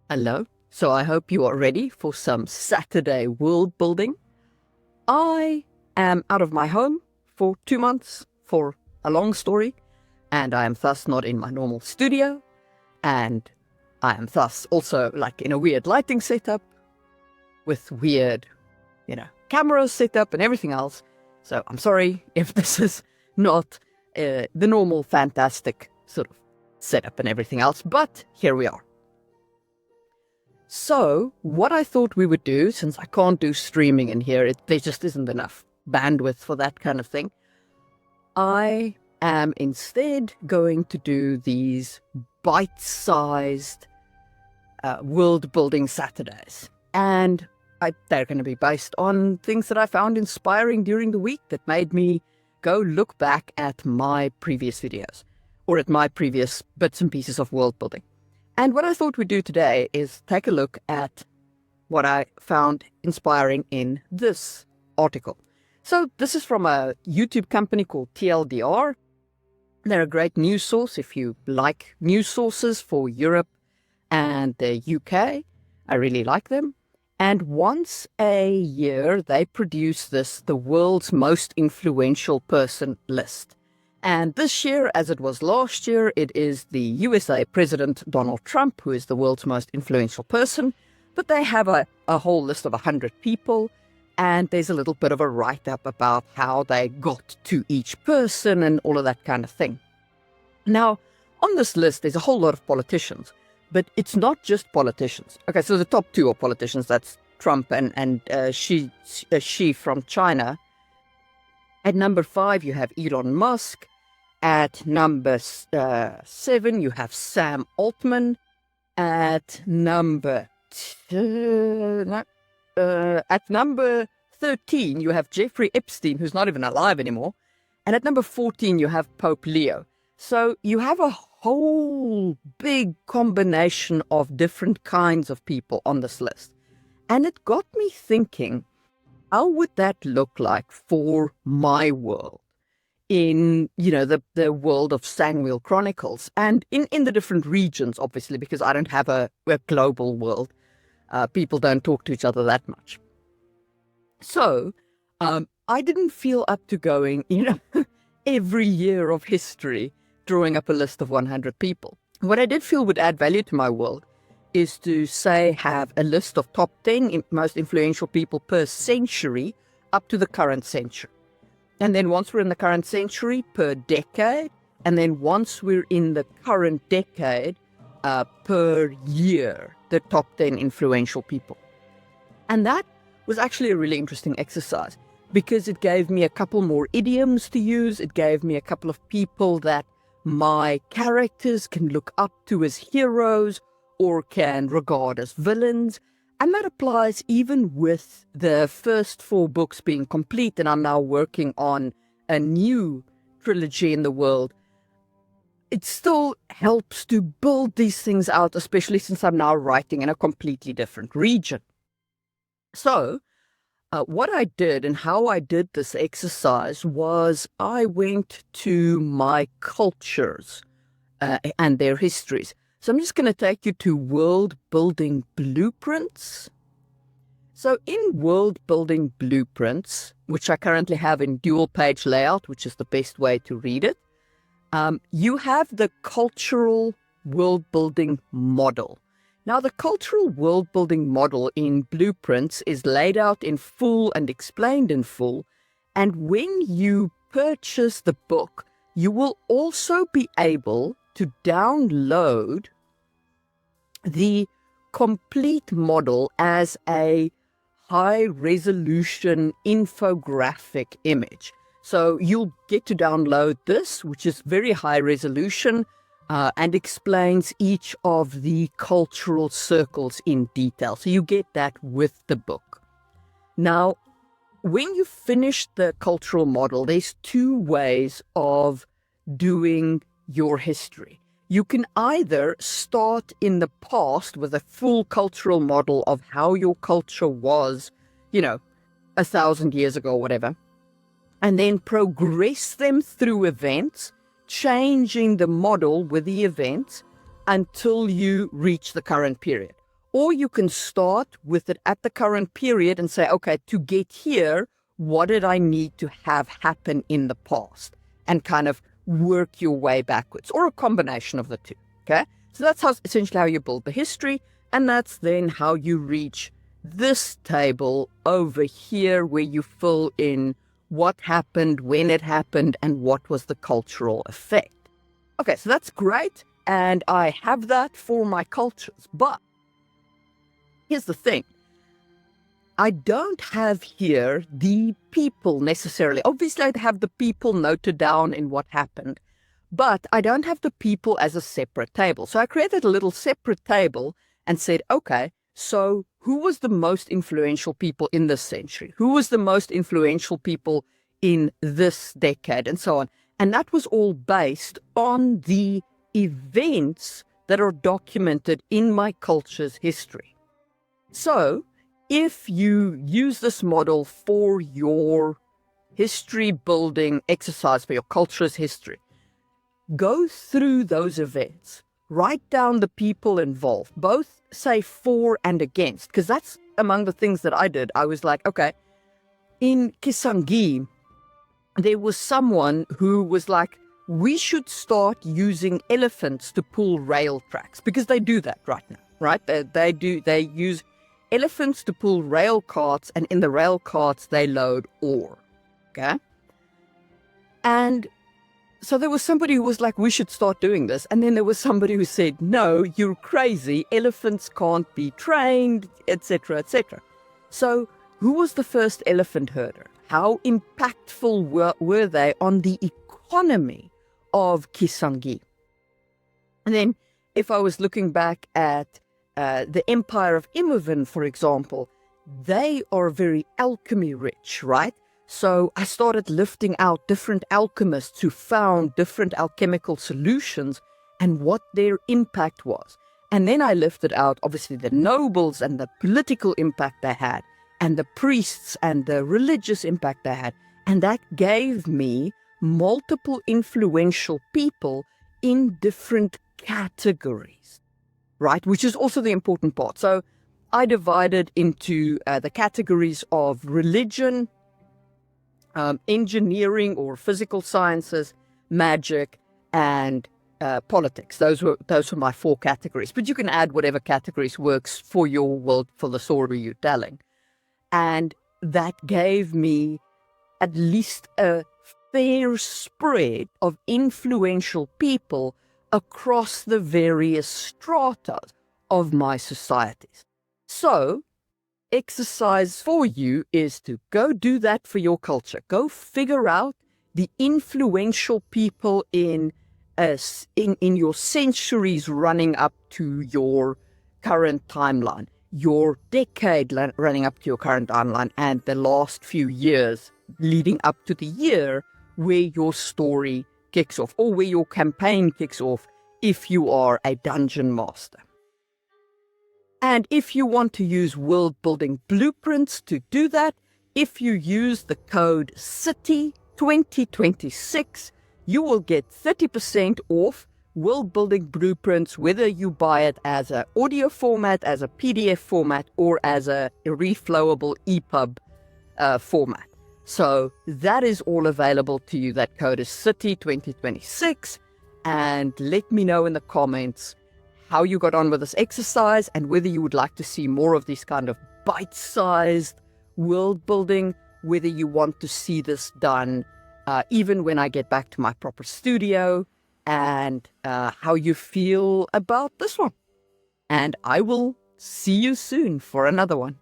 Hello. So I hope you are ready for some Saturday world building. I am out of my home for 2 months for a long story, and I am thus not in my normal studio, and I am thus also like in a weird lighting setup with weird, cameras set up and everything else. So I'm sorry if this is not the normal fantastic sort of setup and everything else, but here we are. So, what I thought we would do, since I can't do streaming in here, there just isn't enough bandwidth for that kind of thing, I am instead going to do these bite-sized world building Saturdays. And they're going to be based on things that I found inspiring during the week that made me go look back at my previous videos, or at my previous bits and pieces of world building. And what I thought we'd do today is take a look at what I found inspiring in this article. So this is from a YouTube company called TLDR. They're a great news source if you like news sources for Europe and the UK. I really like them. And once a year, they produce the world's most influential person list. And this year, as it was last year, it is the USA President Donald Trump, who is the world's most influential person. But they have a whole list of 100 people, and there's a little bit of a write-up about how they got to each person and all of that kind of thing. Now, on this list, there's a whole lot of politicians, but it's not just politicians. Okay, so the top two are politicians. That's Trump and Xi from China. At number 5, you have Elon Musk. At number 7, you have Sam Altman. At number 13, you have Jeffrey Epstein, who's not even alive anymore. And at number 14, you have Pope Leo. So you have a whole big combination of different kinds of people on this list. And it got me thinking, how would that look like for my world in, the world of Sangwheel Chronicles and in the different regions, obviously, because I don't have a global world. People don't talk to each other that much. So I didn't feel up to going, every year of history, drawing up a list of 100 people. What I did feel would add value to my world is to, say, have a list of top 10 most influential people per century up to the current century. And then once we're in the current century, per decade. And then once we're in the current decade, per year, the top 10 influential people. And that was actually a really interesting exercise because it gave me a couple more idioms to use. It gave me a couple of people that my characters can look up to as heroes or can regard as villains. And that applies even with the first 4 books being complete, and I'm now working on a new trilogy in the world. It still helps to build these things out, especially since I'm now writing in a completely different region. So, what I did and how I did this exercise was I went to my cultures and their histories. So I'm just going to take you to World Building Blueprints. So in World Building Blueprints, which I currently have in dual page layout, which is the best way to read it, you have the cultural world building model. Now, the cultural world building model in Blueprints is laid out in full and explained in full. And when you purchase the book, you will also be able to download the complete model as a high-resolution infographic image. So you'll get to download this, which is very high resolution, and explains each of the cultural circles in detail. So you get that with the book. Now, when you finish the cultural model, there's 2 ways of doing your history. You can either start in the past with a full cultural model of how your culture was, 1,000 years ago or whatever, and then progress them through events, changing the model with the events until you reach the current period. Or you can start with it at the current period and say, okay, to get here, what did I need to have happen in the past? And kind of work your way backwards, or a combination of the two, okay? So that's essentially how you build the history, and that's then how you reach this table over here where you fill in what happened, when it happened, and what was the cultural effect. Okay, so that's great, and I have that for my cultures, but here's the thing. I don't have here the people necessarily. Obviously, I'd have the people noted down in what happened, but I don't have the people as a separate table. So I created a little separate table and said, okay, so who was the most influential people in this century? Who was the most influential people in this decade? And so on. And that was all based on the events that are documented in my culture's history. So if you use this model for your history building exercise, for your culture's history, go through those events, write down the people involved, both say for and against, because that's among the things that I did. I was like, okay, in Kisangi, there was someone who was like, we should start using elephants to pull rail tracks, because they do that right now, right? They use elephants to pull rail carts, and in the rail carts, they load ore, okay? And so there was somebody who was like, we should start doing this. And then there was somebody who said, no, you're crazy. Elephants can't be trained, etc., etc. So who was the first elephant herder? How impactful were they on the economy of Kisangi? And then if I was looking back at the Empire of Imoven, for example, they are very alchemy rich, right? So I started lifting out different alchemists who found different alchemical solutions and what their impact was. And then I lifted out, obviously, the nobles and the political impact they had, and the priests and the religious impact they had. And that gave me multiple influential people in different categories, right? Which is also the important part. So I divided into the categories of religion, engineering or physical sciences, magic, and politics. Those were my 4 categories. But you can add whatever categories works for your world, for the story you're telling. And that gave me at least a fair spread of influential people across the various stratas of my societies. So, exercise for you is to go do that for your culture. Go figure out the influential people in your centuries running up to your current timeline, your decade running up to your current timeline, and the last few years leading up to the year where your story kicks off, or where your campaign kicks off if you are a dungeon master. And if you want to use world building blueprints to do that, if you use the code CITY2026, you will get 30% off world building blueprints, whether you buy it as an audio format, as a PDF format, or as a reflowable EPUB format. So that is all available to you. That code is CITY2026. And let me know in the comments how you got on with this exercise and whether you would like to see more of this kind of bite-sized world building, whether you want to see this done even when I get back to my proper studio, and how you feel about this one. And I will see you soon for another one.